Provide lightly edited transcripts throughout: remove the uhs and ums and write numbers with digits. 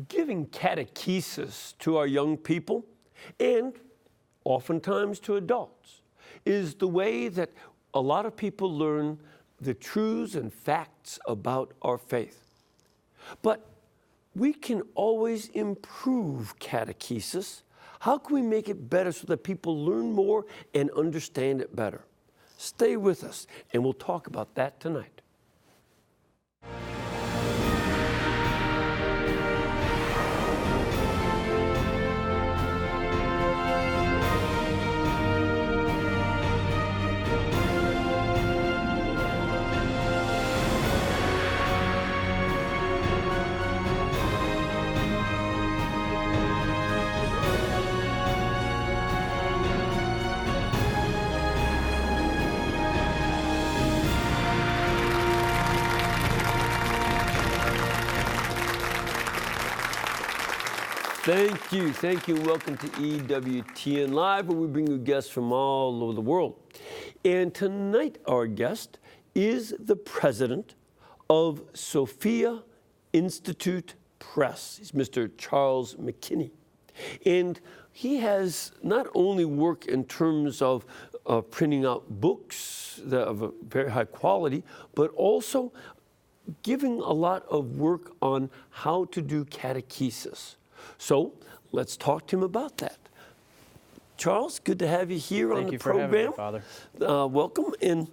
Giving catechesis to our young people, and oftentimes to adults, is the way that a lot of people learn the truths and facts about our faith. But we can always improve catechesis. How can we make it better so that people learn more and understand it better? Stay with us, and we'll talk about that tonight. Thank you. Welcome to EWTN Live, where we bring you guests from all over the world. And tonight our guest is the president of Sophia Institute Press. He's Mr. Charles Mckinney. And he has not only worked in terms of printing out books of a very high quality, but also giving a lot of work on how to do catechesis. So let's talk to him about that. Charles, good to have you here on the program. Thank you for having me, Father. Welcome. And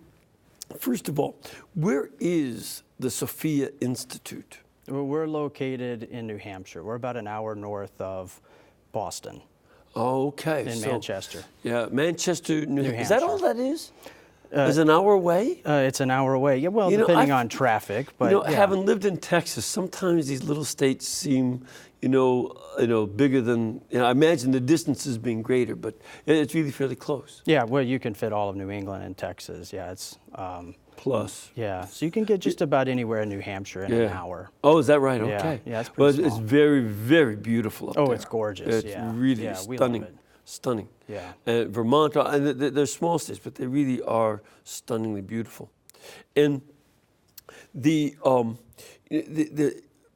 first of all, where is the Sophia Institute? Well, we're located in New Hampshire. We're about an hour north of Boston. Okay. In Manchester. Yeah, Manchester, New Hampshire. Is that all that is? Is an hour away? It's an hour away. Yeah, well, depending on traffic. But having lived in Texas, sometimes these little states seem, bigger than. I imagine the distances being greater, but it's really fairly close. Yeah, well, you can fit all of New England in Texas. Yeah, it's. Plus. Yeah, so you can get just about anywhere in New Hampshire in an hour. Oh, is that right? Okay. Yeah, it's pretty small. It's very, very beautiful up there. Oh, it's gorgeous. It's really stunning. We love it. Stunning. Yeah. Vermont, and they're small states, but they really are stunningly beautiful. And the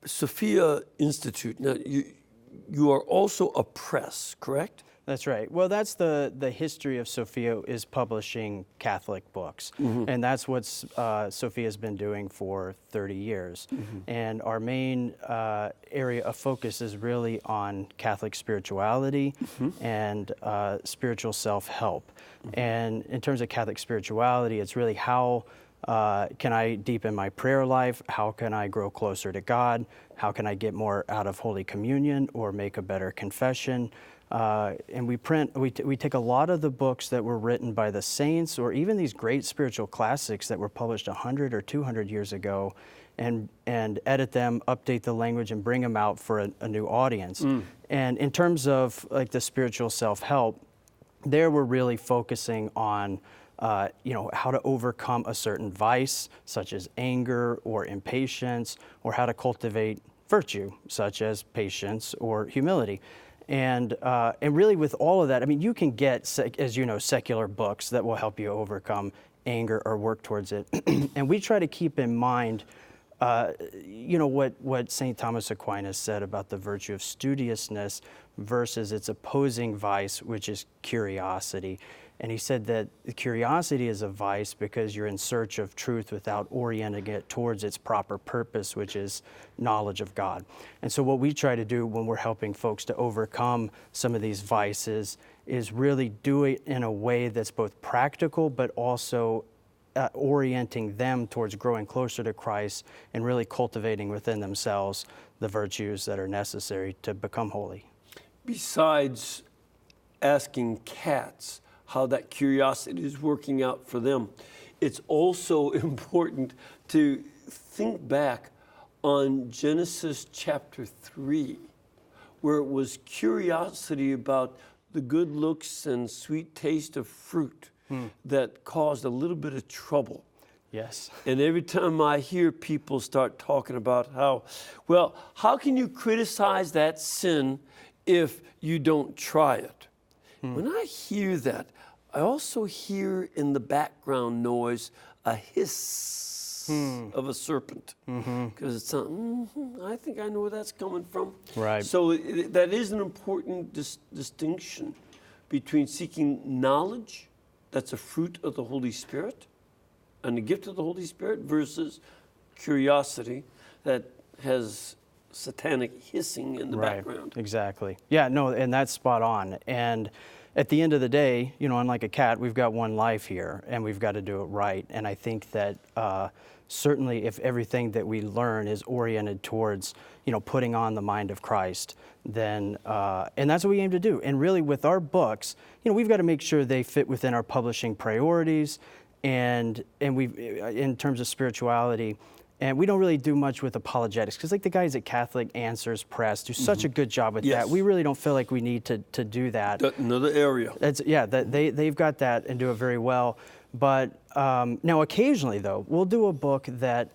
Sophia Institute, now you are also a press, correct? That's right. Well, that's the history of Sophia, is publishing Catholic books. Mm-hmm. And that's what Sophia's been doing for 30 years. Mm-hmm. And our main area of focus is really on Catholic spirituality mm-hmm. and spiritual self-help. Mm-hmm. And in terms of Catholic spirituality, it's really how can I deepen my prayer life? How can I grow closer to God? How can I get more out of Holy Communion or make a better confession? And we take a lot of the books that were written by the saints, or even these great spiritual classics that were published 100 or 200 years ago, and edit them, update the language, and bring them out for a new audience. Mm. And in terms of like the spiritual self-help, there we're really focusing on how to overcome a certain vice, such as anger or impatience, or how to cultivate virtue, such as patience or humility. And really with all of that, I mean, you can get, as you know, secular books that will help you overcome anger or work towards it. And we try to keep in mind, what St. Thomas Aquinas said about the virtue of studiousness versus its opposing vice, which is curiosity. And he said that curiosity is a vice because you're in search of truth without orienting it towards its proper purpose, which is knowledge of God. And so what we try to do when we're helping folks to overcome some of these vices is really do it in a way that's both practical, but also orienting them towards growing closer to Christ and really cultivating within themselves the virtues that are necessary to become holy. Besides asking cats how that curiosity is working out for them, it's also important to think back on Genesis chapter 3, where it was curiosity about the good looks and sweet taste of fruit that caused a little bit of trouble. Yes. And every time I hear people start talking about how can you criticize that sin if you don't try it? When I hear that, I also hear in the background noise a hiss. of a serpent, because it's not, I think I know where that's coming from. Right. So that is an important distinction between seeking knowledge, that's a fruit of the Holy Spirit, and the gift of the Holy Spirit, versus curiosity that has satanic hissing in the background. Exactly. Yeah, no, and that's spot on. And at the end of the day, unlike a cat, we've got one life here, and we've got to do it right. And I think that certainly if everything that we learn is oriented towards, putting on the mind of Christ, then, and that's what we aim to do. And really with our books, we've got to make sure they fit within our publishing priorities, and in terms of spirituality. And we don't really do much with apologetics, because like the guys at Catholic Answers Press do such a good job with that. We really don't feel like we need to do that. Another area. They've got that and do it very well. But now occasionally, though, we'll do a book that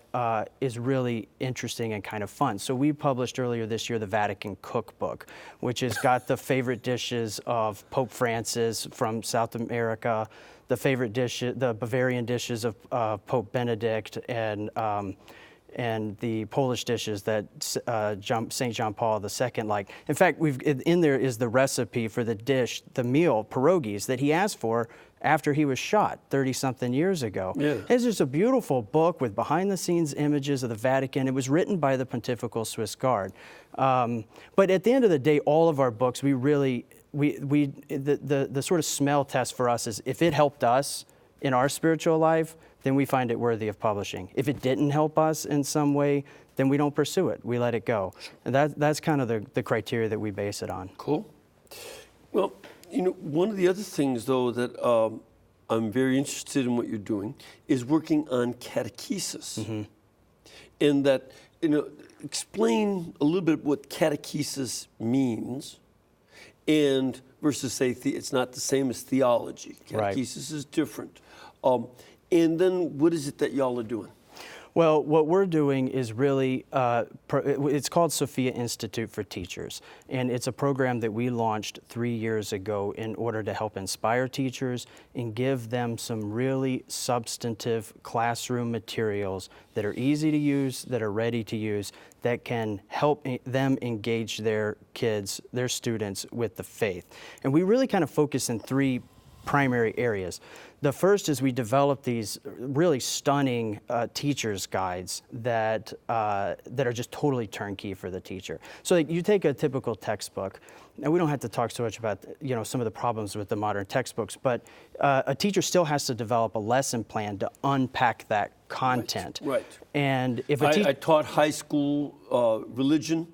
is really interesting and kind of fun. So we published earlier this year the Vatican Cookbook, which has got the favorite dishes of Pope Francis from South America, the favorite dishes, the Bavarian dishes of Pope Benedict, and the Polish dishes that St. John Paul II liked. In fact, in there is the recipe for the dish, the meal, pierogies, that he asked for after he was shot 30-something years ago. Yeah. It's just a beautiful book with behind-the-scenes images of the Vatican. It was written by the Pontifical Swiss Guard. But at the end of the day, all of our books, the sort of smell test for us is if it helped us in our spiritual life, then we find it worthy of publishing. If it didn't help us in some way, then we don't pursue it. We let it go. And that's kind of the criteria that we base it on. Cool. Well, one of the other things, though, that I'm very interested in what you're doing is working on catechesis. And that, explain a little bit what catechesis means, and versus say it's not the same as theology. Catechesis is different. And then what is it that y'all are doing? Well, what we're doing is really, it's called Sophia Institute for Teachers, and it's a program that we launched 3 years ago in order to help inspire teachers and give them some really substantive classroom materials that are easy to use, that are ready to use, that can help them engage their kids, their students with the faith. And we really kind of focus in 3 primary areas. The first is we develop these really stunning teacher's guides that are just totally turnkey for the teacher. So you take a typical textbook, and we don't have to talk so much about some of the problems with the modern textbooks, but a teacher still has to develop a lesson plan to unpack that content. Right. And if I taught high school religion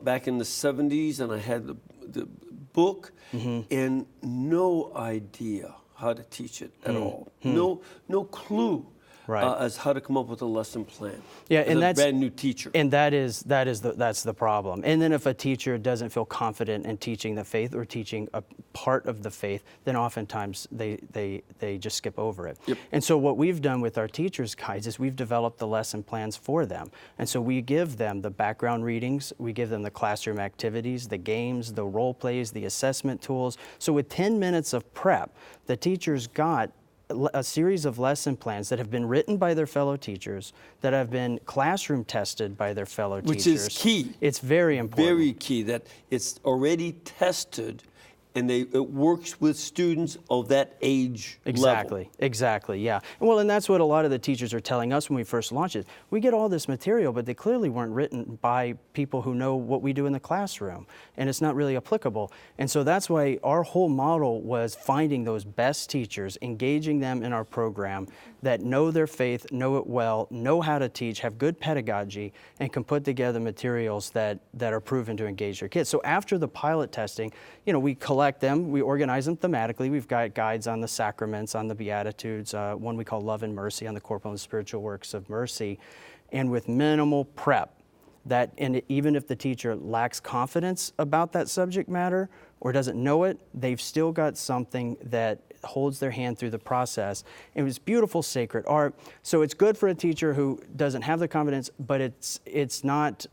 back in the 70s, and I had the book and no idea how to teach it at all. No clue as how to come up with a lesson plan. Yeah, as and that's a brand new teacher. And that's the problem. And then if a teacher doesn't feel confident in teaching the faith or teaching a part of the faith, then oftentimes they just skip over it. Yep. And so what we've done with our teachers' guides is we've developed the lesson plans for them. And so we give them the background readings, we give them the classroom activities, the games, the role plays, the assessment tools. So with 10 minutes of prep, the teachers got a series of lesson plans that have been written by their fellow teachers, that have been classroom tested by their fellow teachers. Which is key. It's very important. Very key, that it's already tested and it works with students of that age level. Exactly, yeah. And that's what a lot of the teachers are telling us when we first launched it. We get all this material, but they clearly weren't written by people who know what we do in the classroom, and it's not really applicable. And so that's why our whole model was finding those best teachers, engaging them in our program that know their faith, know it well, know how to teach, have good pedagogy, and can put together materials that are proven to engage their kids. So after the pilot testing, we collect them, we organize them thematically. We've got guides on the sacraments, on the Beatitudes, one we call Love and Mercy, on the corporal and spiritual works of mercy, and with minimal prep. And even if the teacher lacks confidence about that subject matter or doesn't know it, they've still got something that holds their hand through the process. It was beautiful, sacred art. So it's good for a teacher who doesn't have the confidence, but it's not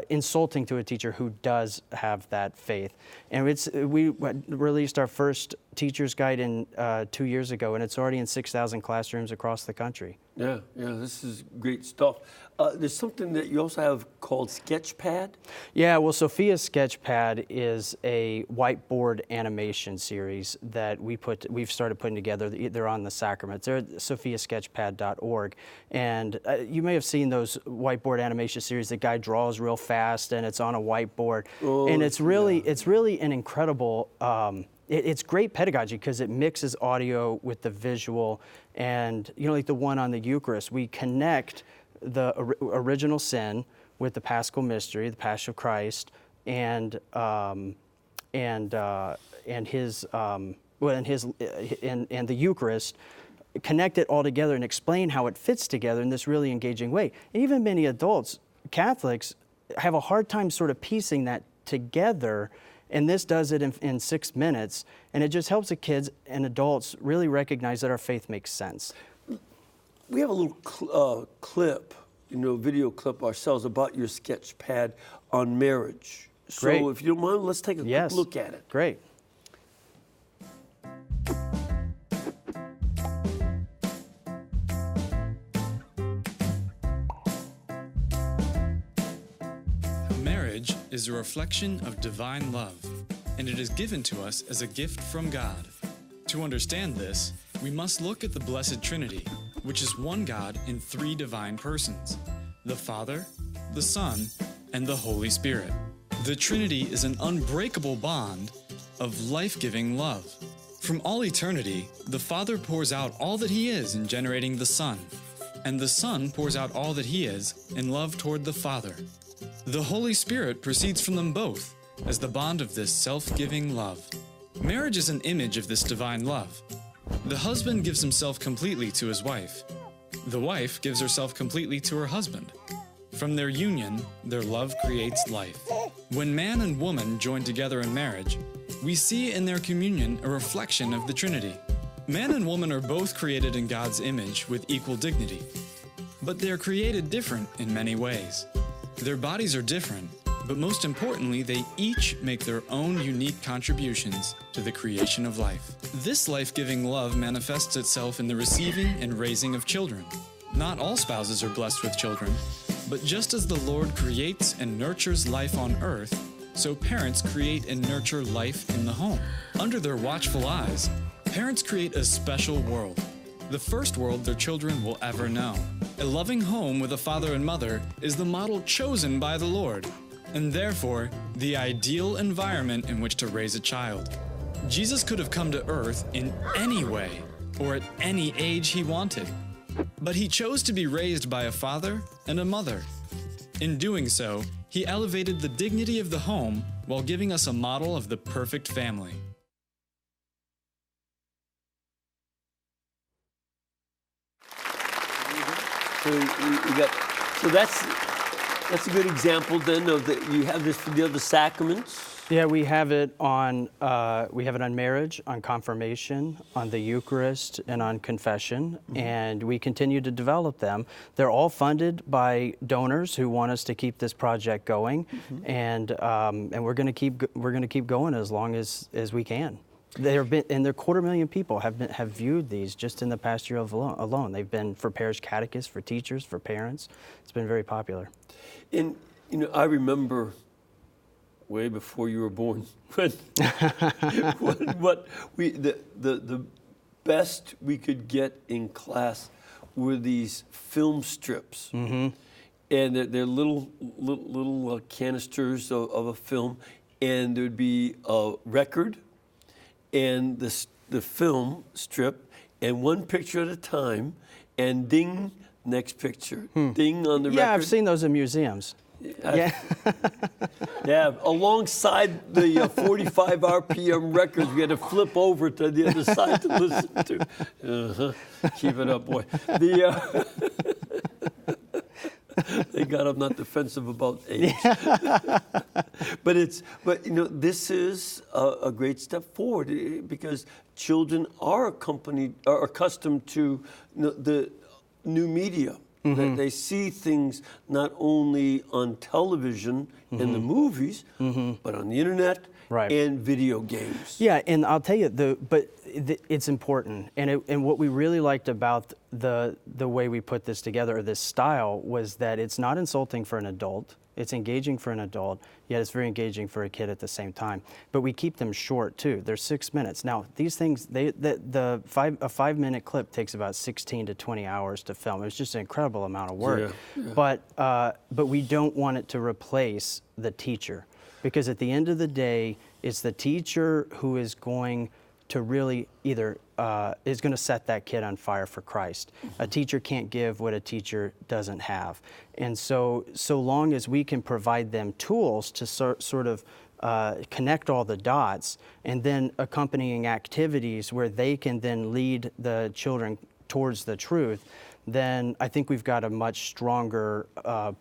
insulting to a teacher who does have that faith. And we released our first teacher's guide 2 years ago, and it's already in 6,000 classrooms across the country. Yeah, this is great stuff. There's something that you also have called SketchPad. Yeah, well, Sophia's SketchPad is a whiteboard animation series that we've started putting together. They're on the sacraments. They're at sophiasketchpad.org. And you may have seen those whiteboard animation series. The guy draws real fast, and it's on a whiteboard. Oh, and it's really an incredible. It's great pedagogy because it mixes audio with the visual, and like the one on the Eucharist, we connect the original sin with the Paschal mystery, the Passion of Christ, and the Eucharist. Connect it all together and explain how it fits together in this really engaging way. Even many adults, Catholics, have a hard time sort of piecing that together. And this does it in 6 minutes, and it just helps the kids and adults really recognize that our faith makes sense. We have a little clip, video clip ourselves about your SketchPad on marriage. Great. So if you don't mind, let's take a quick look at it. Great. Marriage is a reflection of divine love, and it is given to us as a gift from God. To understand this, we must look at the Blessed Trinity, which is one God in 3 divine persons: the Father, the Son, and the Holy Spirit. The Trinity is an unbreakable bond of life-giving love. From all eternity, the Father pours out all that He is in generating the Son, and the Son pours out all that He is in love toward the Father. The Holy Spirit proceeds from them both as the bond of this self-giving love. Marriage is an image of this divine love. The husband gives himself completely to his wife. The wife gives herself completely to her husband. From their union, their love creates life. When man and woman join together in marriage, we see in their communion a reflection of the Trinity. Man and woman are both created in God's image with equal dignity, but they are created different in many ways. Their bodies are different, but most importantly, they each make their own unique contributions to the creation of life. This life-giving love manifests itself in the receiving and raising of children. Not all spouses are blessed with children, but just as the Lord creates and nurtures life on earth, so parents create and nurture life in the home. Under their watchful eyes, parents create a special world, the first world their children will ever know. A loving home with a father and mother is the model chosen by the Lord, and therefore the ideal environment in which to raise a child. Jesus could have come to earth in any way or at any age He wanted, but He chose to be raised by a father and a mother. In doing so, He elevated the dignity of the home while giving us a model of the perfect family. So that's a good example then of that. You have this for the other sacraments. Yeah, we have it on marriage, on confirmation, on the Eucharist, and on confession, and we continue to develop them. They're all funded by donors who want us to keep this project going, and we're going to keep going as long as we can. There have been, and 250,000 people have viewed these just in the past year alone. They've been for parish catechists, for teachers, for parents. It's been very popular. And I remember way before you were born when the best we could get in class were these film strips, and they're little canisters of a film, and there'd be a record and the film strip, and one picture at a time, and ding, next picture, ding on the record. Yeah, I've seen those in museums. Yeah. Yeah, alongside the 45 RPM records, we had to flip over to the other side to listen to. Keep it up, boy. Thank God I'm not defensive about age. But this is a great step forward because children are accustomed to the new media. That they see things not only on television and the movies, but on the internet and video games. Yeah, and I'll tell you, it's important. And what we really liked about the way we put this together, or this style, was that it's not insulting for an adult. It's engaging for an adult, yet it's very engaging for a kid at the same time. But we keep them short too. They're 6 minutes. Now, these things, a 5-minute clip takes about 16 to 20 hours to film. It's just an incredible amount of work. But we don't want it to replace the teacher, because at the end of the day, it's the teacher who is going to really either is going to set that kid on fire for Christ. A teacher can't give what a teacher doesn't have. And so long as we can provide them tools to sort of connect all the dots, and then accompanying activities where they can then lead the children towards the truth, then I think we've got a much stronger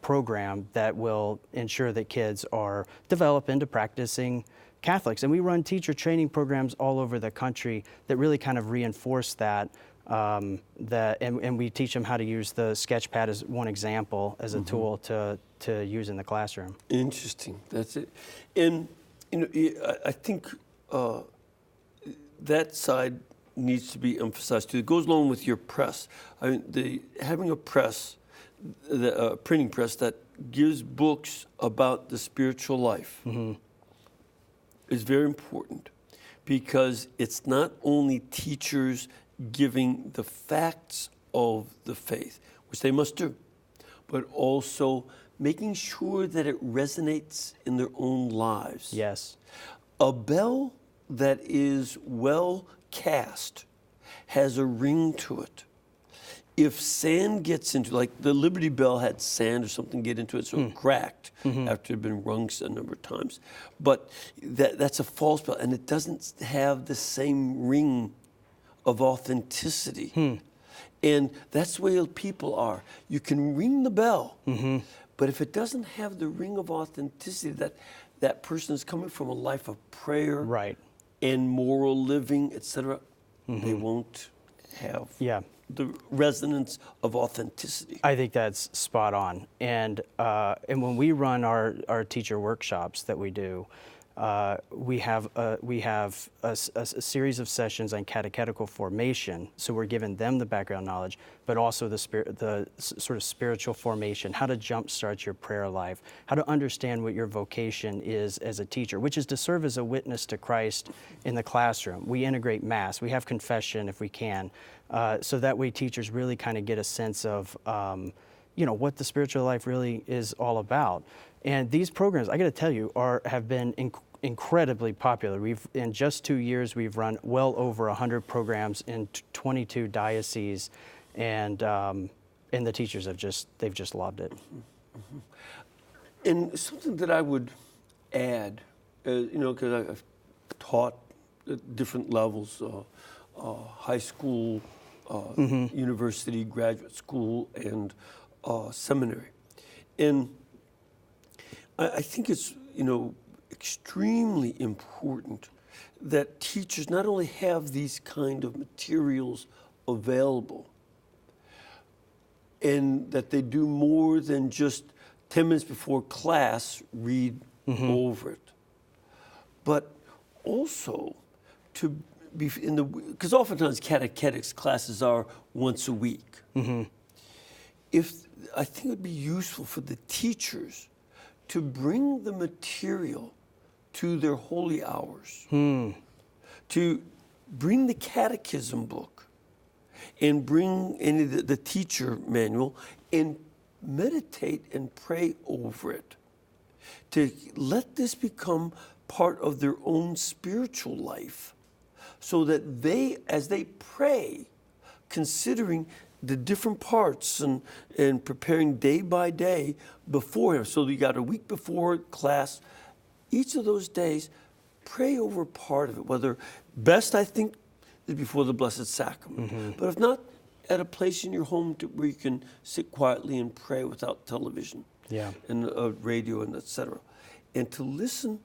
program that will ensure that kids are developed into practicing Catholics. And we run teacher training programs all over the country that really kind of reinforce that. And we teach them how to use the SketchPad as one example, as a tool to use in the classroom. Interesting. That's it. And I think that side needs to be emphasized too. It goes along with your press. I mean, having a press, the printing press that gives books about the spiritual life is very important, because it's not only teachers giving the facts of the faith, which they must do, but also making sure that it resonates in their own lives. Yes. A bell that is well cast has a ring to it. If sand gets into, like the Liberty Bell had sand or something get into it, so it cracked after it had been rung a number of times. But that's a false bell, and it doesn't have the same ring of authenticity. And that's the way people are. You can ring the bell, but if it doesn't have the ring of authenticity, that person is coming from a life of prayer and moral living, etc., they won't have the resonance of authenticity. I think that's spot on. And when we run our teacher workshops that we do, we have a series of sessions on catechetical formation. So we're giving them the background knowledge, but also the sort of spiritual formation, how to jumpstart your prayer life, how to understand what your vocation is as a teacher, which is to serve as a witness to Christ in the classroom. We integrate Mass. We have confession if we can, so that way teachers really kind of get a sense of what the spiritual life really is all about. And these programs, I got to tell you, have been incredibly popular. In just 2 years, we've run well over 100 programs in 22 dioceses, and the teachers they've just loved it. And something that I would add, because I've taught at different levels, high school, university, graduate school, and seminary, and I think it's extremely important that teachers not only have these kind of materials available, and that they do more than just 10 minutes before class read over it, but also to be because oftentimes catechetics classes are once a week. I think it would be useful for the teachers to bring the material to their holy hours, to bring the catechism book and bring any of the teacher manual and meditate and pray over it, to let this become part of their own spiritual life, so that they, as they pray, considering the different parts and preparing day by day before him. So you got a week before class. Each of those days, pray over part of it. Whether best, I think, is before the Blessed Sacrament. But if not, at a place in your home where you can sit quietly and pray without television and radio and etc. And to listen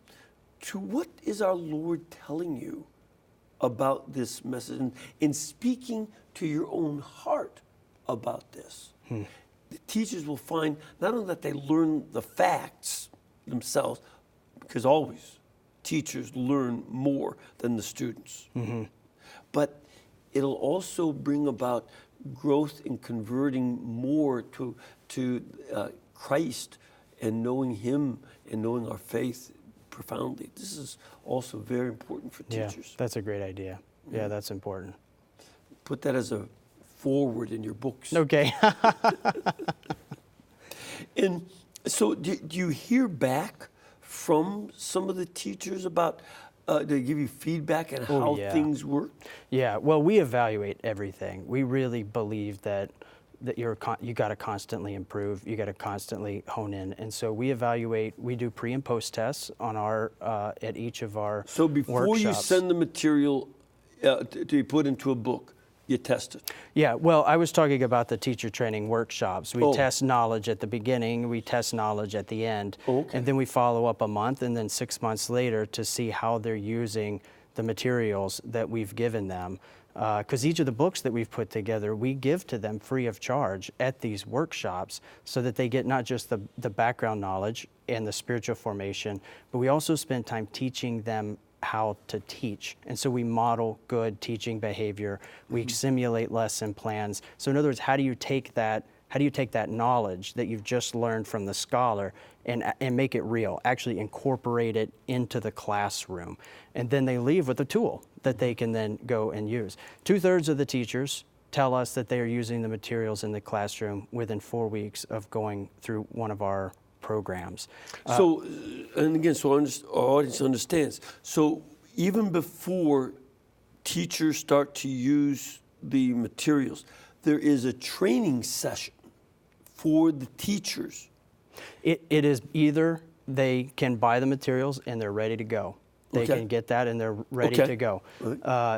to what is our Lord telling you about this message, and speaking to your own heart about this. the teachers will find not only that they learn the facts themselves, because always teachers learn more than the students, but it'll also bring about growth in converting more to Christ and knowing Him and knowing our faith profoundly. This is also very important for teachers. Yeah, that's a great idea. Yeah, that's important. Put that as a forward in your books. Okay. And so do you hear back from some of the teachers about, they give you feedback on how things work? Yeah, well, we evaluate everything. We really believe that you got to constantly improve, you got to constantly hone in. And so we evaluate, we do pre and post tests on our, at each of our So before workshops. you send the material to be put into a book, you test it. Yeah, well, I was talking about the teacher training workshops. We test knowledge at the beginning, we test knowledge at the end, and then we follow up a month and then 6 months later to see how they're using the materials that we've given them. Because each of the books that we've put together, we give to them free of charge at these workshops so that they get not just the background knowledge and the spiritual formation, but we also spend time teaching them how to teach. And so we model good teaching behavior. We simulate lesson plans. So in other words, how do you take that knowledge that you've just learned from the scholar and make it real, actually incorporate it into the classroom? And then they leave with a tool that they can then go and use. 2/3 of the teachers tell us that they are using the materials in the classroom within 4 weeks of going through one of our programs. So, and again, so our audience understands. So even before teachers start to use the materials, there is a training session for the teachers. It is either they can buy the materials and they're ready to go. They can get that and they're ready to go.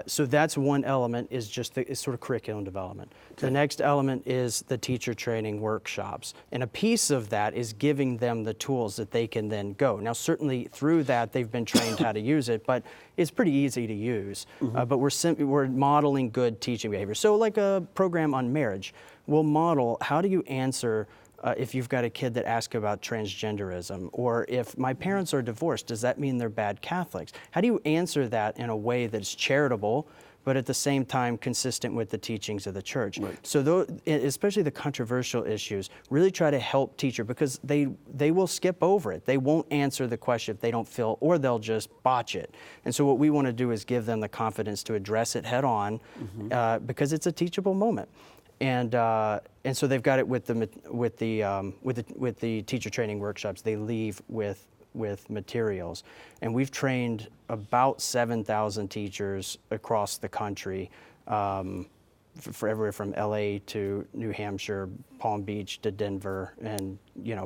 So that's one element, is just it's sort of curriculum development. The next element is the teacher training workshops. And a piece of that is giving them the tools that they can then go. Now, certainly through that, they've been trained how to use it, but it's pretty easy to use. But we're modeling good teaching behavior. So like a program on marriage, we'll model how do you answer if you've got a kid that asks about transgenderism, or if my parents are divorced, does that mean they're bad Catholics? How do you answer that in a way that's charitable, but at the same time consistent with the teachings of the church? So especially the controversial issues, really try to help teacher, because they will skip over it. They won't answer the question if they don't feel, or they'll just botch it. And so what we want to do is give them the confidence to address it head on, because it's a teachable moment. And so they've got it with the teacher training workshops. They leave with materials, and we've trained about 7,000 teachers across the country, for everywhere from LA to New Hampshire, Palm Beach to Denver, and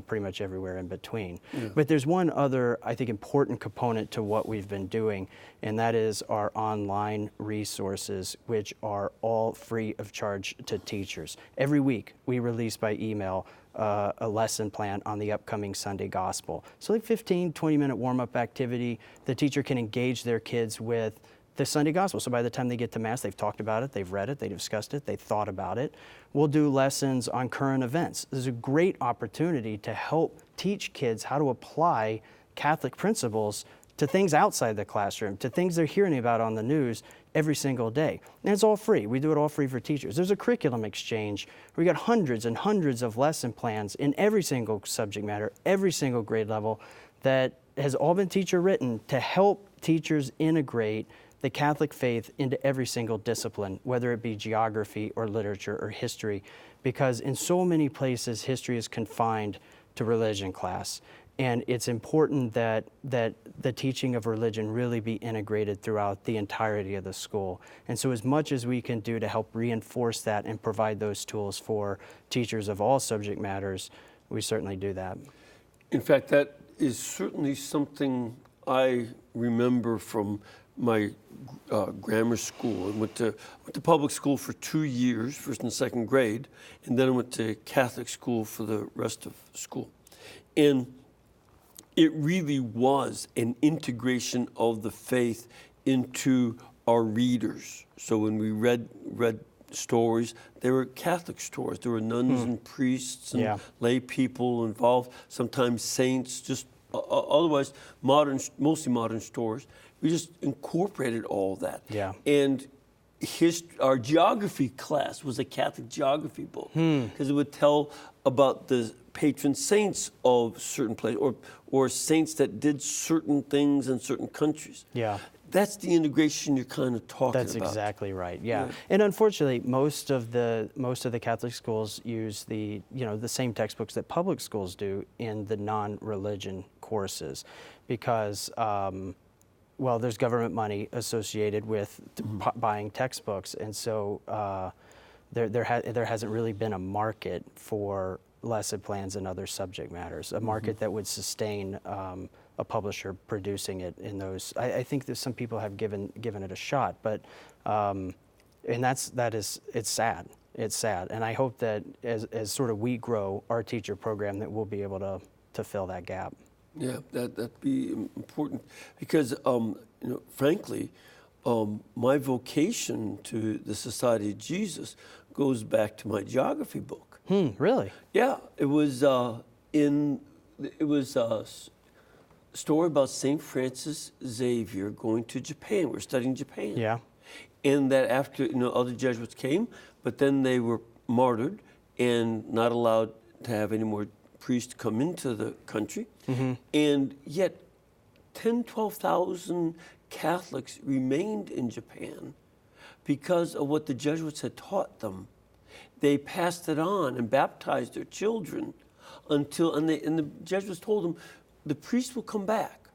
pretty much everywhere in between. But there's one other, I think, important component to what we've been doing, and that is our online resources, which are all free of charge to teachers. Every week we release by email a lesson plan on the upcoming Sunday Gospel. So like 15, 20-minute warm-up activity. The teacher can engage their kids with the Sunday Gospel. So by the time they get to Mass, they've talked about it, they've read it, they've discussed it, they've thought about it. We'll do lessons on current events. This is a great opportunity to help teach kids how to apply Catholic principles to things outside the classroom, to things they're hearing about on the news every single day. And it's all free. We do it all free for teachers. There's a curriculum exchange. We got hundreds and hundreds of lesson plans in every single subject matter, every single grade level, that has all been teacher written to help teachers integrate the Catholic faith into every single discipline, whether it be geography or literature or history, because in so many places history is confined to religion class. And it's important that the teaching of religion really be integrated throughout the entirety of the school. And so as much as we can do to help reinforce that and provide those tools for teachers of all subject matters, we certainly do that. In fact, that is certainly something I remember from my grammar school. I went to public school for 2 years, first and second grade, and then I went to Catholic school for the rest of school. And it really was an integration of the faith into our readers. So when we read stories. They were Catholic stories. There were nuns and priests and lay people involved, sometimes saints, just otherwise mostly modern stories. We just incorporated all that. Yeah. And our geography class was a Catholic geography book because it would tell about the patron saints of certain places or saints that did certain things in certain countries. Yeah. That's the integration you're kind of talking That's about. exactly right. Yeah. And unfortunately, most of the Catholic schools use the same textbooks that public schools do in the non-religion courses, because there's government money associated with buying textbooks, and so there hasn't really been a market for lesson plans and other subject matters, a market that would sustain a publisher producing it in those. I think that some people have given it a shot, but and it's sad. It's sad, and I hope that as sort of we grow our teacher program, that we'll be able to fill that gap. Yeah, that'd be important because, frankly, my vocation to the Society of Jesus goes back to my geography book. Really? Yeah, it was a story about St. Francis Xavier going to Japan. We're studying Japan. Yeah. And that after, other Jesuits came, but then they were martyred and not allowed to have any more priests come into the country. And yet 12,000 Catholics remained in Japan because of what the Jesuits had taught them. They passed it on and baptized their children and the Jesuits told them, the priest will come back.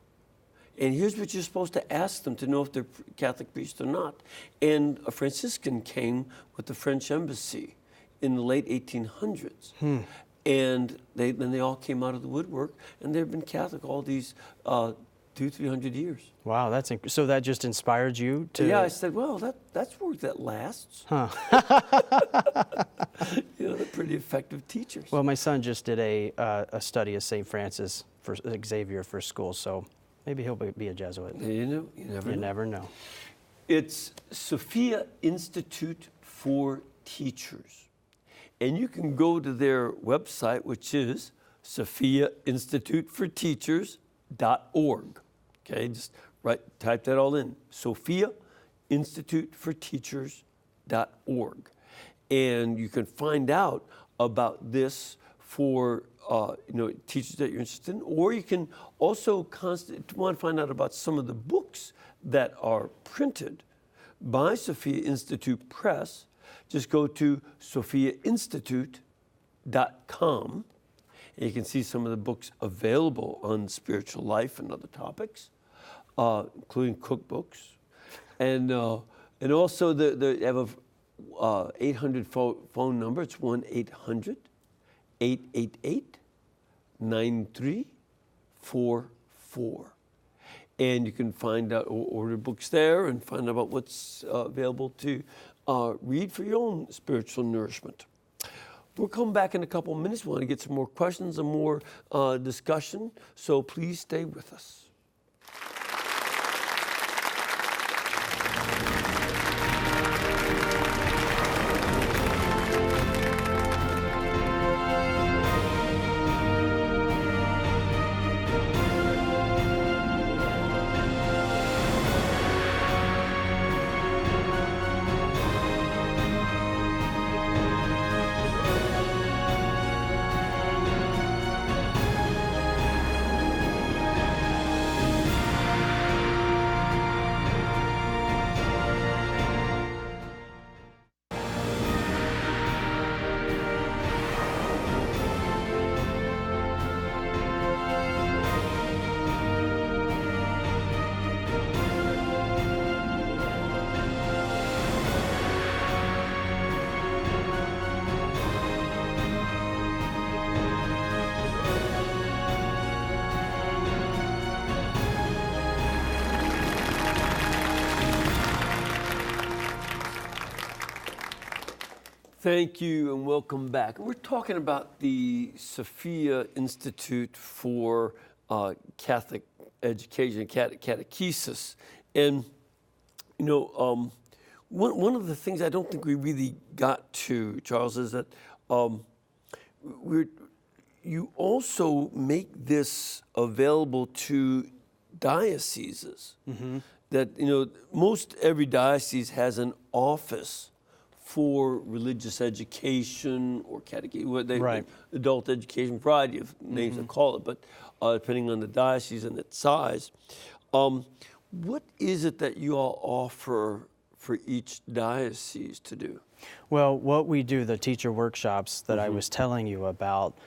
And here's what you're supposed to ask them to know if they're Catholic priests or not. And a Franciscan came with the French embassy in the late 1800s. And then they all came out of the woodwork, and they've been Catholic all these 200-300 years. Wow, so that just inspired you to? Yeah, I said, well, that's work that lasts. Huh. They're pretty effective teachers. Well, my son just did a study of St. Francis for Xavier for school, so maybe he'll be a Jesuit. You never know. It's Sophia Institute for Teachers. And you can go to their website, which is sophiainstituteforteachers.org. Okay, just type that all in, sophiainstituteforteachers.org. And you can find out about this for teachers that you're interested in, or you can also want to find out about some of the books that are printed by Sophia Institute Press. Just go to sophiainstitute.com, and you can see some of the books available on spiritual life and other topics, including cookbooks, and also they have a 800 phone number. It's 1-800-888-9344. And you can find out or order books there and find out about what's available to read for your own spiritual nourishment. We'll come back in a couple of minutes. We want to get some more questions and more discussion, so please stay with us. Thank you and welcome back. We're talking about the Sophia Institute for Catholic Education, Catechesis. And, one of the things I don't think we really got to, Charles, is that you also make this available to dioceses. That, most every diocese has an office for religious education or catechesis, adult education, variety of names they call it, but depending on the diocese and its size. What is it that you all offer for each diocese to do? Well, what we do, the teacher workshops that I was telling you about,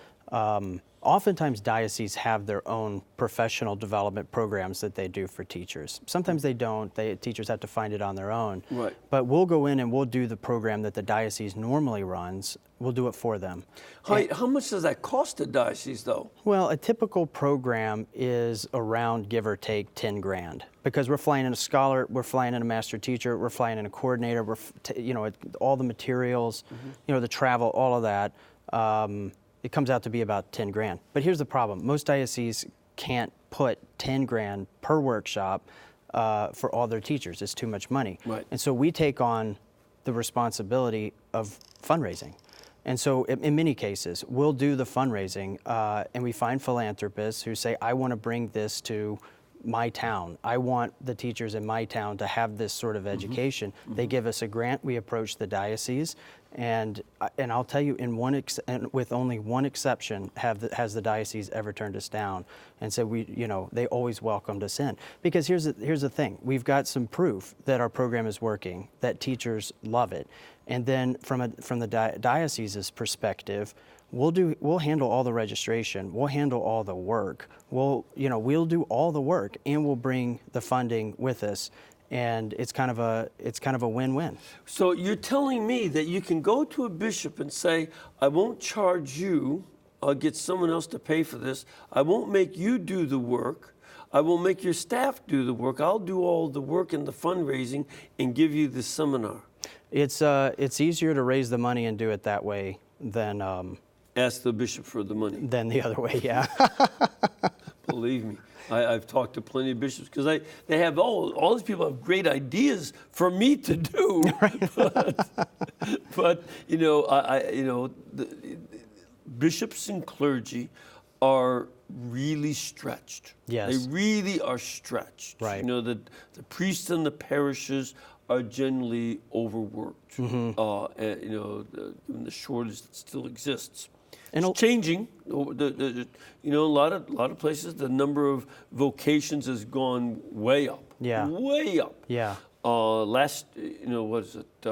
oftentimes dioceses have their own professional development programs that they do for teachers. Sometimes they don't. Teachers have to find it on their own. Right. But we'll go in and we'll do the program that the diocese normally runs. We'll do it for them. How much does that cost a diocese, though? Well, a typical program is around, give or take, 10 grand. Because we're flying in a scholar, we're flying in a master teacher, we're flying in a coordinator, all the materials, the travel, all of that. It comes out to be about 10 grand. But here's the problem. Most dioceses can't put 10 grand per workshop for all their teachers. It's too much money. Right. And so we take on the responsibility of fundraising. And so in many cases, we'll do the fundraising and we find philanthropists who say, I want to bring this to my town. I want the teachers in my town to have this sort of education. They give us a grant. We approach the diocese. And I'll tell you, with only one exception, has the diocese ever turned us down and said they always welcomed us in. Because here's the thing: we've got some proof that our program is working, that teachers love it, and then from the diocese's perspective, we'll handle all the registration, we'll handle all the work, we'll do all the work, and we'll bring the funding with us. And it's kind of a win-win. So you're telling me that you can go to a bishop and say, I won't charge you, I'll get someone else to pay for this, I won't make you do the work, I will make your staff do the work, I'll do all the work and the fundraising and give you the seminar. It's easier to raise the money and do it that way than ask the bishop for the money. Than the other way, yeah. Believe me. I've talked to plenty of bishops because they have all these people have great ideas for me to do, but the bishops and clergy are really stretched. Yes, they really are stretched. Right. The priests and the parishes are generally overworked. And, the shortage that still exists. It's changing. A lot of places, the number of vocations has gone way up. Yeah. Way up. Yeah. What is it?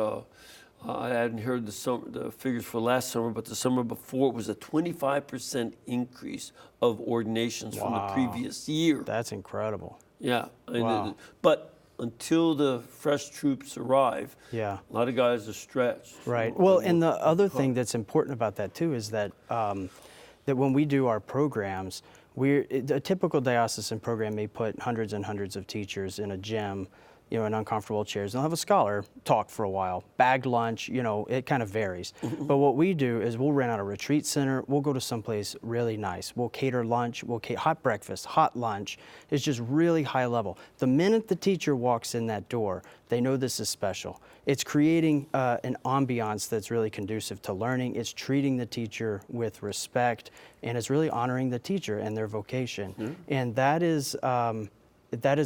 I hadn't heard the figures for last summer, but the summer before it was a 25% increase of ordinations from the previous year. That's incredible. Yeah. Wow. But until the fresh troops arrive, a lot of guys are stretched. Right. Well, and the other thing that's important about that too is that that when we do our programs, a typical diocesan program may put hundreds and hundreds of teachers in a gym, in uncomfortable chairs. They'll have a scholar talk for a while, bagged lunch, it kind of varies. But what we do is we'll rent out a retreat center. We'll go to someplace really nice. We'll cater lunch. We'll cater hot breakfast, hot lunch. It's just really high level. The minute the teacher walks in that door, they know this is special. It's creating an ambiance that's really conducive to learning. It's treating the teacher with respect, and it's really honoring the teacher and their vocation. And that is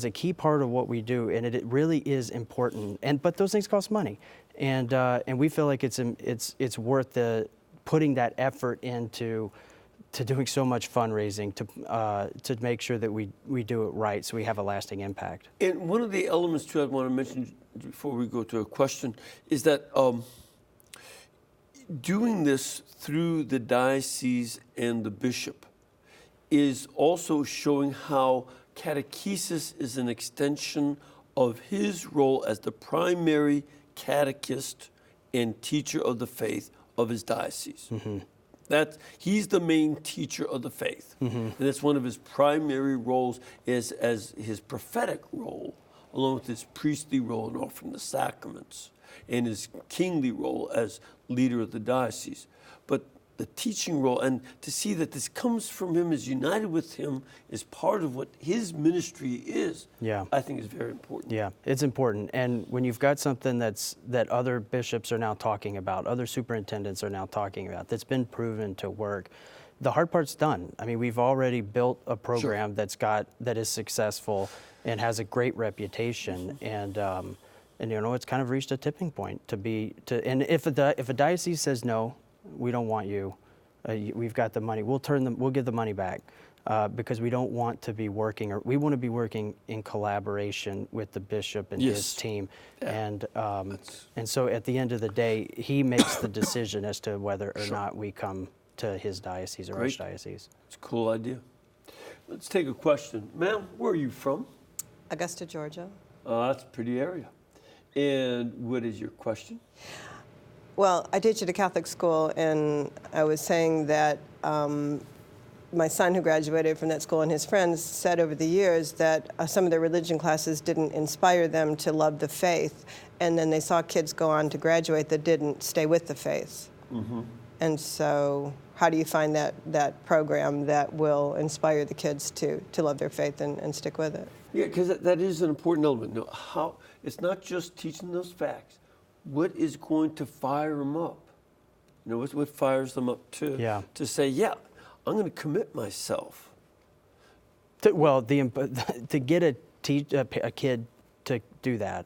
a key part of what we do, and it really is important. But those things cost money, and we feel like it's worth putting that effort into doing so much fundraising to make sure that we do it right, so we have a lasting impact. And one of the elements too I want to mention before we go to a question is that doing this through the diocese and the bishop is also showing how catechesis is an extension of his role as the primary catechist and teacher of the faith of his diocese. He's the main teacher of the faith. And that's one of his primary roles as his prophetic role, along with his priestly role in offering the sacraments and his kingly role as leader of the diocese. But the teaching role, and to see that this comes from him, is united with him, is part of what his ministry is, I think is very important. Yeah, it's important. And when you've got something that other bishops are now talking about, other superintendents are now talking about, that's been proven to work, the hard part's done. I mean, we've already built a program that is successful and has a great reputation, and it's kind of reached a tipping point and if a diocese says no, we don't want you, we've got the money, we'll give the money back, because we don't want to be working, or we want to be working in collaboration with the bishop and his team, and so at the end of the day, he makes the decision as to whether or not we come to his diocese or archdiocese. It's a cool idea. Let's take a question. Ma'am, where are you from? Augusta, Georgia. That's a pretty area. And what is your question? Well, I teach at a Catholic school, and I was saying that my son, who graduated from that school, and his friends said over the years that some of their religion classes didn't inspire them to love the faith, and then they saw kids go on to graduate that didn't stay with the faith. Mm-hmm. And so how do you find that program that will inspire the kids to love their faith and stick with it? Yeah, because that is an important element. No, it's not just teaching those facts. What is going to fire them up? What fires them up to say, I'm going to commit myself. To get a kid to do that,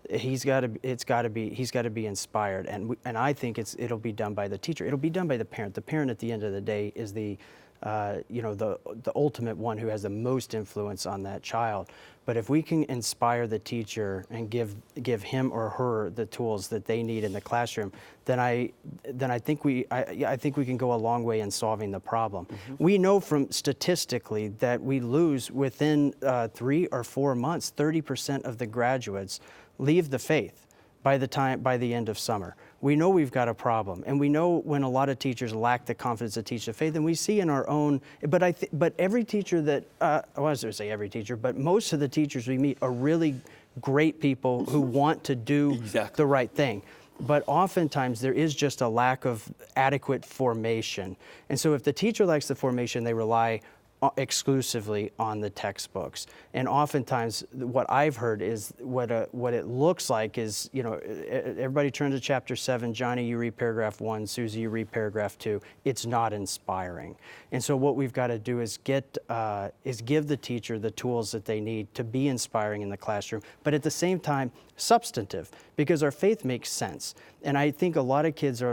he's got to be inspired, and I think it'll be done by the teacher. It'll be done by the parent. The parent, at the end of the day, is the ultimate one who has the most influence on that child. But if we can inspire the teacher and give him or her the tools that they need in the classroom, then I think we can go a long way in solving the problem. Mm-hmm. We know from statistically that we lose within 3 or 4 months, 30% of the graduates leave the faith by the end of summer. We know we've got a problem, and we know when a lot of teachers lack the confidence to teach the faith, and we see in our own. But every teacher that I was going to say every teacher, but most of the teachers we meet are really great people who want to do the right thing. But oftentimes there is just a lack of adequate formation, and so if the teacher lacks the formation, they rely exclusively on the textbooks. And oftentimes what I've heard is what it looks like is, everybody turn to chapter 7, Johnny, you read paragraph 1, Susie, you read paragraph 2. It's not inspiring. And so what we've got to do is give the teacher the tools that they need to be inspiring in the classroom, but at the same time, substantive, because our faith makes sense. And I think a lot of kids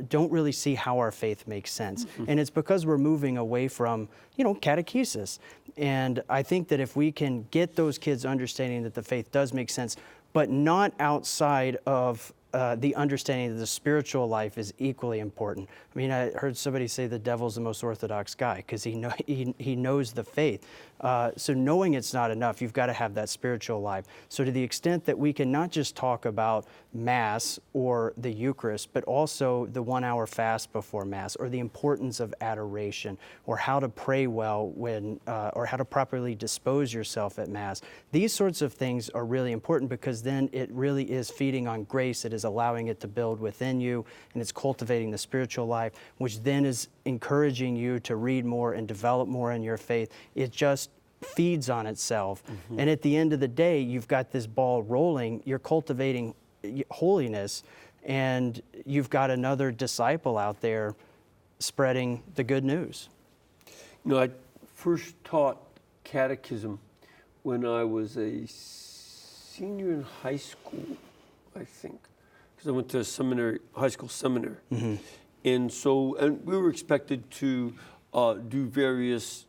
don't really see how our faith makes sense. Mm-hmm. And it's because we're moving away from, catechesis. And I think that if we can get those kids understanding that the faith does make sense, but not outside of the understanding that the spiritual life is equally important. I mean, I heard somebody say the devil's the most orthodox guy because he knows the faith. So knowing it's not enough, you've got to have that spiritual life. So to the extent that we can not just talk about Mass or the Eucharist, but also the 1 hour fast before Mass, or the importance of adoration, or how to pray well or how to properly dispose yourself at Mass. These sorts of things are really important, because then it really is feeding on grace. It is allowing it to build within you, and it's cultivating the spiritual life, which then is encouraging you to read more and develop more in your faith. It just feeds on itself. Mm-hmm. And at the end of the day, you've got this ball rolling, you're cultivating holiness, and you've got another disciple out there spreading the good news. I first taught catechism when I was a senior in high school, I think, because I went to a seminary, high school seminary. Mm-hmm. And we were expected to do various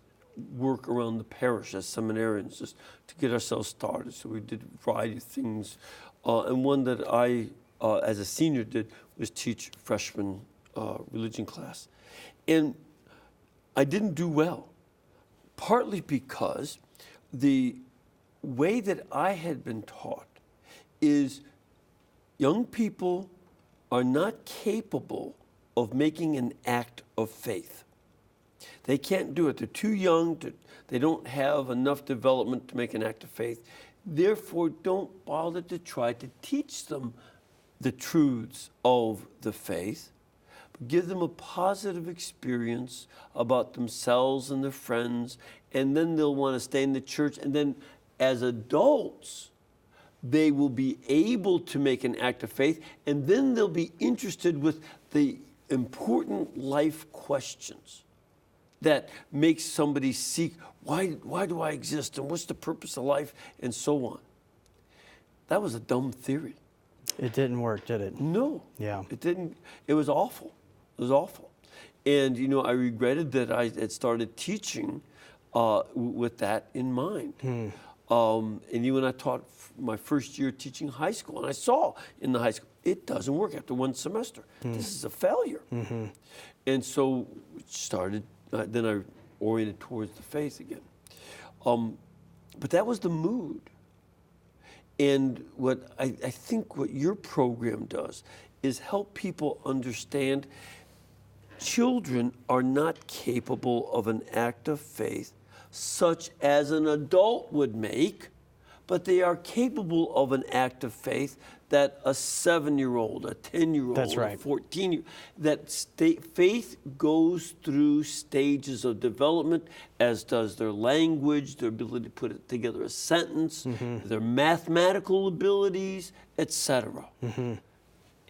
work around the parish as seminarians, just to get ourselves started. So we did a variety of things. And one that I, as a senior, did was teach freshman religion class. And I didn't do well, partly because the way that I had been taught is young people are not capable of making an act of faith. They can't do it. They're too young. They don't have enough development to make an act of faith. Therefore, don't bother to try to teach them the truths of the faith, give them a positive experience about themselves and their friends, and then they'll want to stay in the church. And then as adults, they will be able to make an act of faith, and then they'll be interested with the important life questions that makes somebody seek, why do I exist, and what's the purpose of life, and so on. That was a dumb theory. It didn't work, did it? No. Yeah. It didn't. It was awful. It was awful. And, you know, I regretted that I had started teaching with that in mind. And even I taught my first year teaching high school, and I saw in the high school, it doesn't work after one semester. This is a failure. And so it started, then I oriented towards the faith again. But that was the mood. And what I think what your program does is help people understand children are not capable of an act of faith such as an adult would make, but they are capable of an act of faith that a 7-year-old, a 10-year-old, That's right. a 14-year-old, that faith goes through stages of development, as does their language, their ability to put together a sentence, their mathematical abilities, etc.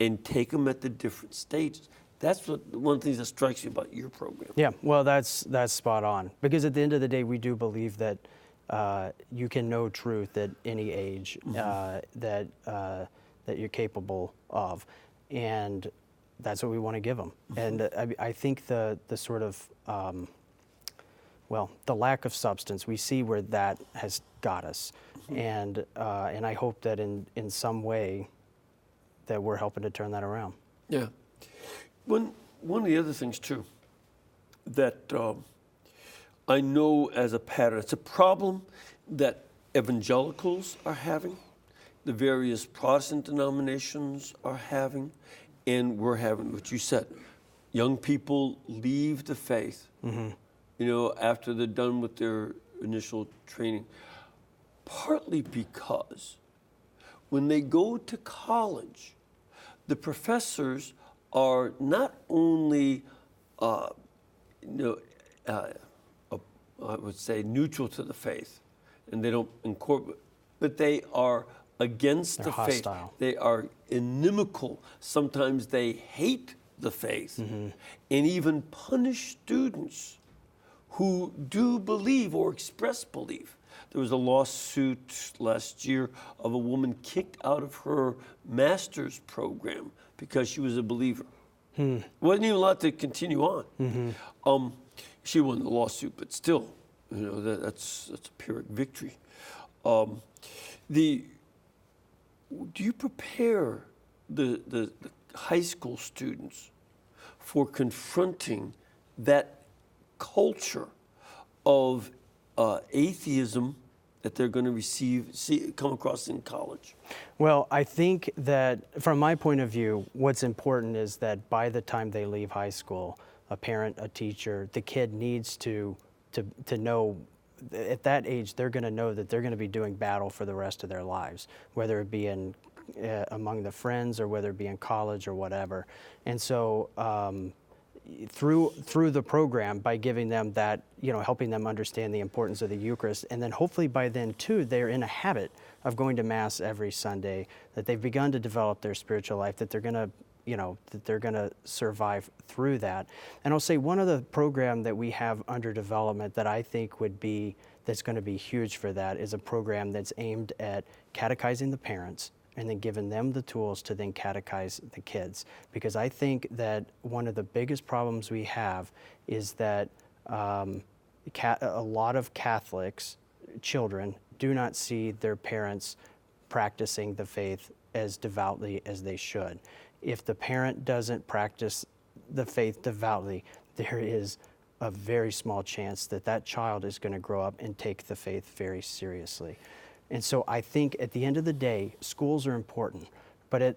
And take them at the different stages. That's one of the things that strikes me about your program. Yeah, well, that's spot on. Because at the end of the day, we do believe that you can know truth at any age that you're capable of, and that's what we want to give them. And I think the sort of the lack of substance, we see where that has got us, and I hope that in some way that we're helping to turn that around. Yeah. One of the other things too that I know as a pattern, it's a problem that evangelicals are having, the various Protestant denominations are having, and we're having, what you said, young people leave the faith, you know, after they're done with their initial training, partly because when they go to college, the professors are not only, I would say, neutral to the faith, and they don't incorporate, but they are against the faith. Hostile. They are inimical. Sometimes they hate the faith, and even punish students who do believe or express belief. There was a lawsuit last year of a woman kicked out of her master's program because she was a believer. Wasn't even allowed to continue on. She won the lawsuit, but still, you know, that's a Pyrrhic victory. Do you prepare the high school students for confronting that culture of atheism that they're going to come across in college? Well, I think that from my point of view, what's important is that by the time they leave high school, a parent, a teacher, the kid needs to know, at that age, they're going to know that they're going to be doing battle for the rest of their lives, whether it be among the friends or whether it be in college or whatever. And so through the program, by giving them that, you know, helping them understand the importance of the Eucharist, and then hopefully by then too, they're in a habit of going to Mass every Sunday, that they've begun to develop their spiritual life, that they're going to, you know, that they're going to survive through that. And I'll say one of the program that we have under development that I think that's going to be huge for that is a program that's aimed at catechizing the parents and then giving them the tools to then catechize the kids. Because I think that one of the biggest problems we have is that a lot of Catholics, children, do not see their parents practicing the faith as devoutly as they should. If the parent doesn't practice the faith devoutly, there is a very small chance that that child is going to grow up and take the faith very seriously. And so I think at the end of the day, schools are important, but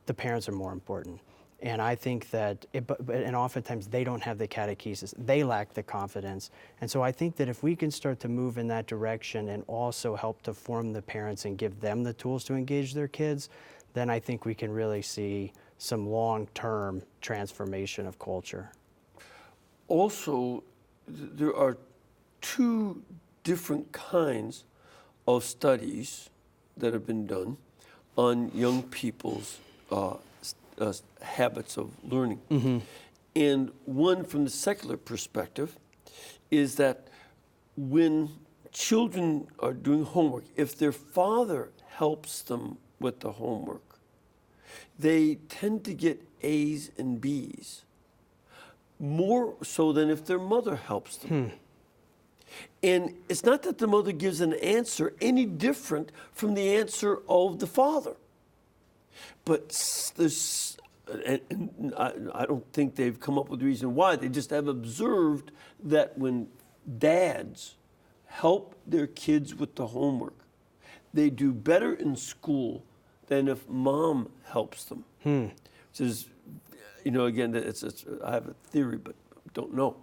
the parents are more important. And I think that, and oftentimes they don't have the catechesis, they lack the confidence. And so I think that if we can start to move in that direction and also help to form the parents and give them the tools to engage their kids, then I think we can really see some long-term transformation of culture. Also, there are two different kinds of studies that have been done on young people's habits of learning. And one from the secular perspective is that when children are doing homework, if their father helps them with the homework, they tend to get A's and B's, more so than if their mother helps them. And it's not that the mother gives an answer any different from the answer of the father. But there's, and I don't think they've come up with a reason why. They just have observed that when dads help their kids with the homework, they do better in school than if mom helps them. Which is, again, I have a theory, but don't know.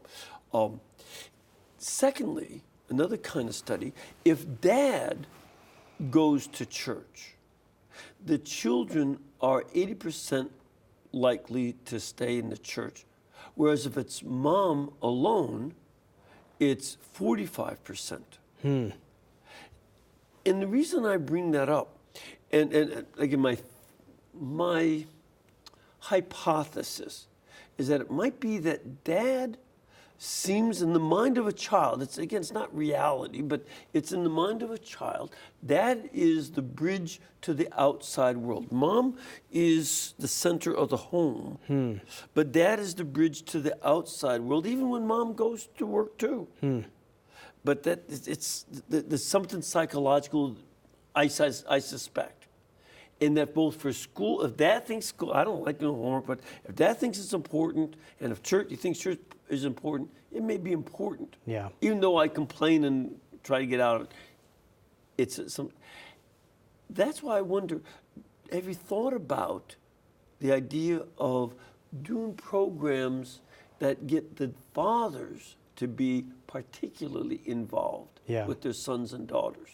Secondly, another kind of study, if dad goes to church, the children are 80% likely to stay in the church, whereas if it's mom alone, it's 45%. And the reason I bring that up, and again, my hypothesis is that it might be that dad seems in the mind of a child, it's not reality, but it's in the mind of a child, dad is the bridge to the outside world. Mom is the center of the home, but dad is the bridge to the outside world, even when mom goes to work too. But there's something psychological, I suspect. In that both for school, if dad thinks school, I don't like doing homework, but if dad thinks it's important, and if he thinks church is important, it may be important. Yeah. Even though I complain and try to get out of it. That's why I wonder, have you thought about the idea of doing programs that get the fathers to be particularly involved with their sons and daughters?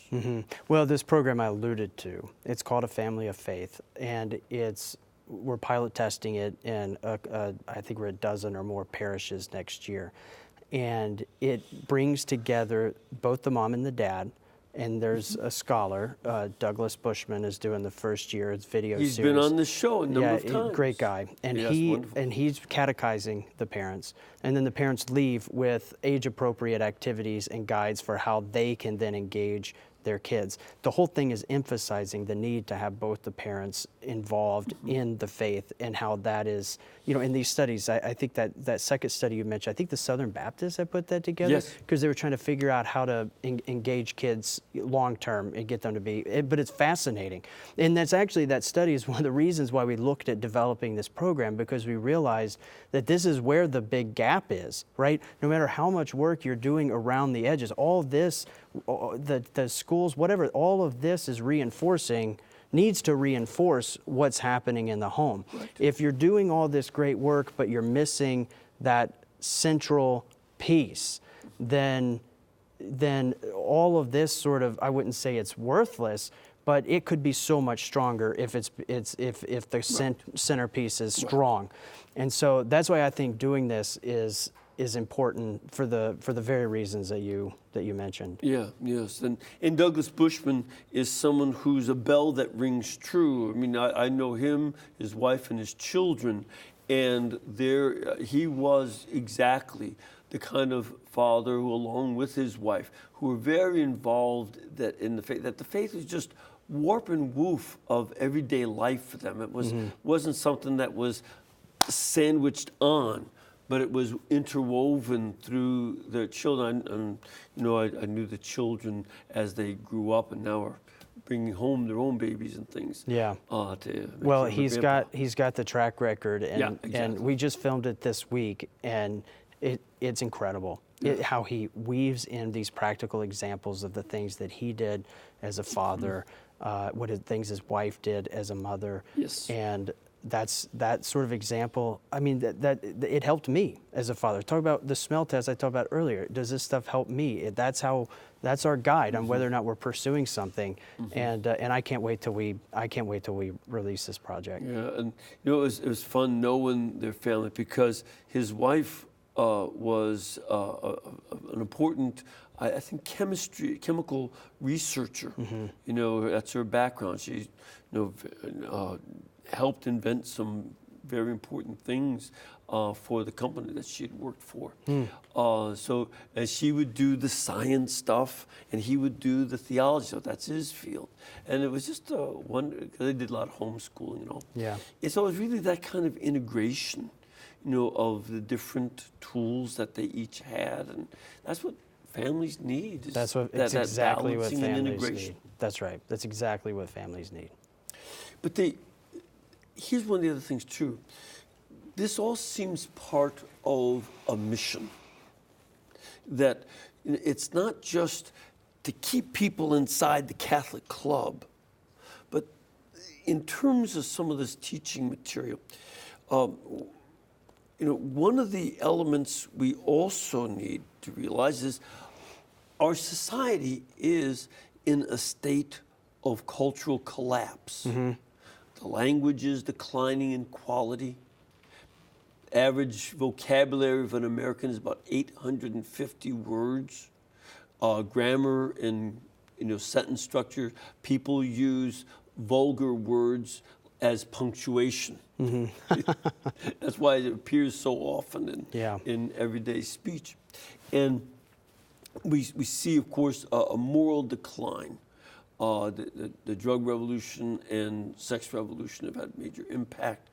Well, this program I alluded to, it's called A Family of Faith, and we're pilot testing it in I think we're a dozen or more parishes next year. And it brings together both the mom and the dad, and there's a scholar, Douglas Bushman is doing the first year, it's video series. He's been on the show a number of times. Great guy. And he's catechizing the parents. And then the parents leave with age-appropriate activities and guides for how they can then engage their kids. The whole thing is emphasizing the need to have both the parents involved in the faith and how that is, in these studies, I think that second study you mentioned, I think the Southern Baptists have put that together because they were trying to figure out how to engage kids long-term and get them to be, but it's fascinating. And that's actually, that study is one of the reasons why we looked at developing this program, because we realized that this is where the big gap is, right? No matter how much work you're doing around the edges, all this, the schools, whatever, all of this is needs to reinforce what's happening in the home. Right. If you're doing all this great work, but you're missing that central piece, then all of this sort of, I wouldn't say it's worthless, but it could be so much stronger if if the centerpiece is strong. And so that's why I think doing this is important for the very reasons that you mentioned. Yeah, yes, and Douglas Bushman is someone who's a bell that rings true. I mean, I know him, his wife, and his children, and he was exactly the kind of father who, along with his wife, who were very involved in the faith. That the faith was just warp and woof of everyday life for them. It wasn't something that was sandwiched on, but it was interwoven through their children. And I knew the children as they grew up, and now are bringing home their own babies and things. Yeah. Well, he's got the track record, and exactly. And we just filmed it this week, and it's incredible how he weaves in these practical examples of the things that he did as a father, things his wife did as a mother, Yes. and that's that sort of example. I mean, that it helped me as a father. Talk about the smell test I talked about earlier. Does this stuff help me? That's our guide on whether or not we're pursuing something. And I can't wait till we release this project. Yeah, and it was fun knowing their family, because his wife was an important, I think, chemical researcher. That's her background. She, helped invent some very important things for the company that she had worked for. So, and she would do the science stuff, and he would do the theology. So that's his field. And it was just they did a lot of homeschooling and all. Yeah. And so it was really that kind of integration, of the different tools that they each had, and that's what families need. That's exactly what families need. That's right. That's exactly what families need. But here's one of the other things too. This all seems part of a mission. That it's not just to keep people inside the Catholic club, but in terms of some of this teaching material, one of the elements we also need to realize is our society is in a state of cultural collapse. The language is declining in quality. Average vocabulary of an American is about 850 words. Grammar and sentence structure, people use vulgar words as punctuation. That's why it appears so often in everyday speech. And we see, of course, a moral decline. The drug revolution and sex revolution have had major impact.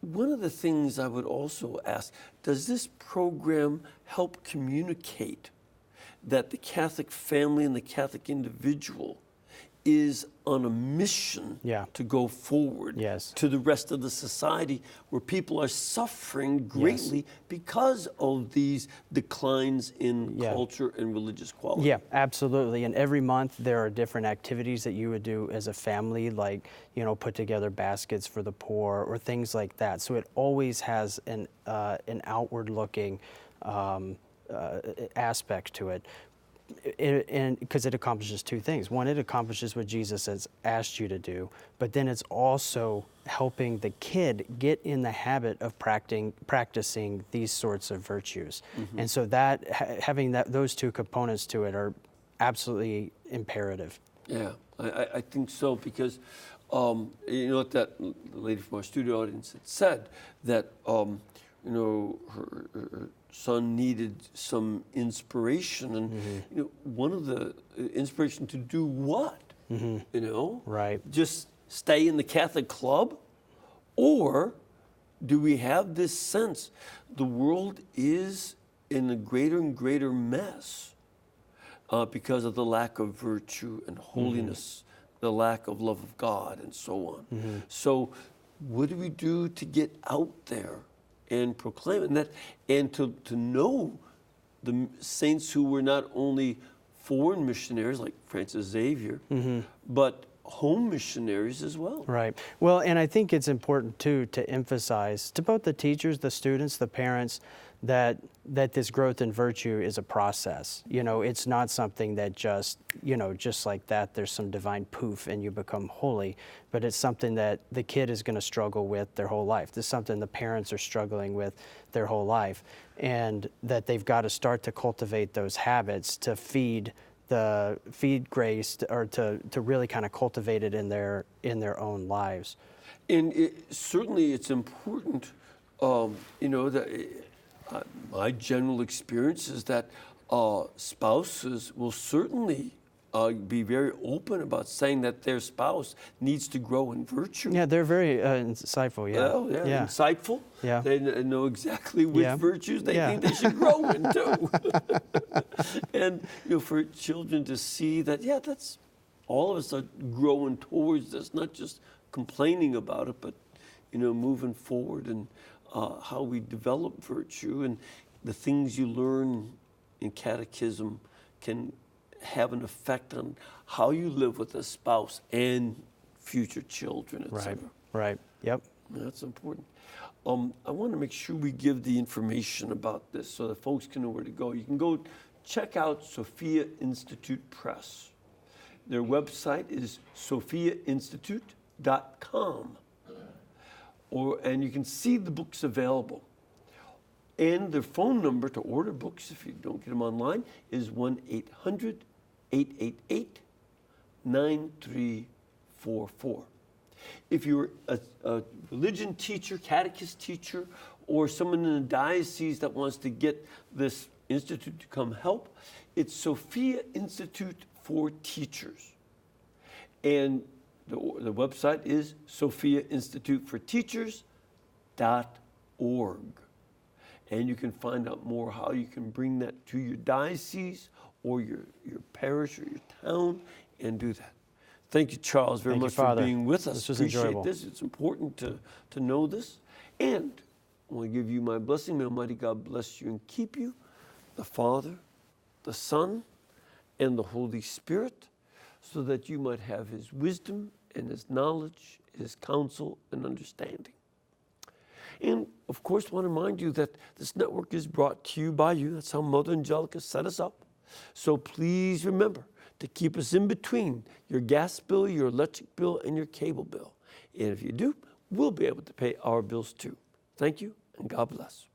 One of the things I would also ask, does this program help communicate that the Catholic family and the Catholic individual is on a mission to go forward to the rest of the society, where people are suffering greatly because of these declines in culture and religious quality? Yeah, absolutely. And every month there are different activities that you would do as a family, like put together baskets for the poor or things like that. So it always has an outward-looking aspect to it. And because it accomplishes two things. One, it accomplishes what Jesus has asked you to do, but then it's also helping the kid get in the habit of practicing these sorts of virtues. And so that having those two components to it are absolutely imperative. Yeah, I think so, because what that lady from our studio audience had said, that her son needed some inspiration, and one of the inspiration to do what? Right. Just stay in the Catholic club, or do we have this sense the world is in a greater and greater mess because of the lack of virtue and holiness, the lack of love of God, and so on. So, what do we do to get out there and proclaim it, and to know the saints who were not only foreign missionaries like Francis Xavier, but home missionaries as well? Right. Well, and I think it's important too to emphasize to both the teachers, the students, the parents, that this growth in virtue is a process. It's not something that just like that, there's some divine poof and you become holy, but it's something that the kid is going to struggle with their whole life. This is something the parents are struggling with their whole life, and that they've got to start to cultivate those habits to feed grace, or to really kind of cultivate it in their own lives. And certainly it's important, that my general experience is that spouses will certainly be very open about saying that their spouse needs to grow in virtue. Yeah, they're very insightful. Yeah. Insightful. Yeah. They know exactly which virtues they think they should grow into. And for children to see that, that's all of us are growing towards this, not just complaining about it, but moving forward, and how we develop virtue, and the things you learn in catechism can have an effect on how you live with a spouse and future children, etc. Right. Yep. That's important. I want to make sure we give the information about this so that folks can know where to go. You can go check out Sophia Institute Press. Their website is sophiainstitute.com. And you can see the books available. And their phone number to order books, if you don't get them online, is 1-800-888-9344. If you're a religion teacher, catechist teacher, or someone in a diocese that wants to get this institute to come help, it's Sophia Institute for Teachers. And the website is sophiainstituteforteachers.org. And you can find out more how you can bring that to your diocese or your parish or your town and do that. Thank you, Charles, very much for being with us. This was Appreciate enjoyable. this. It's important to know this. And I want to give you my blessing. May Almighty God bless you and keep you, the Father, the Son, and the Holy Spirit, so that you might have his wisdom and his knowledge, his counsel and understanding. And, of course, I want to remind you that this network is brought to you by you. That's how Mother Angelica set us up. So please remember to keep us in between your gas bill, your electric bill, and your cable bill. And if you do, we'll be able to pay our bills too. Thank you, and God bless.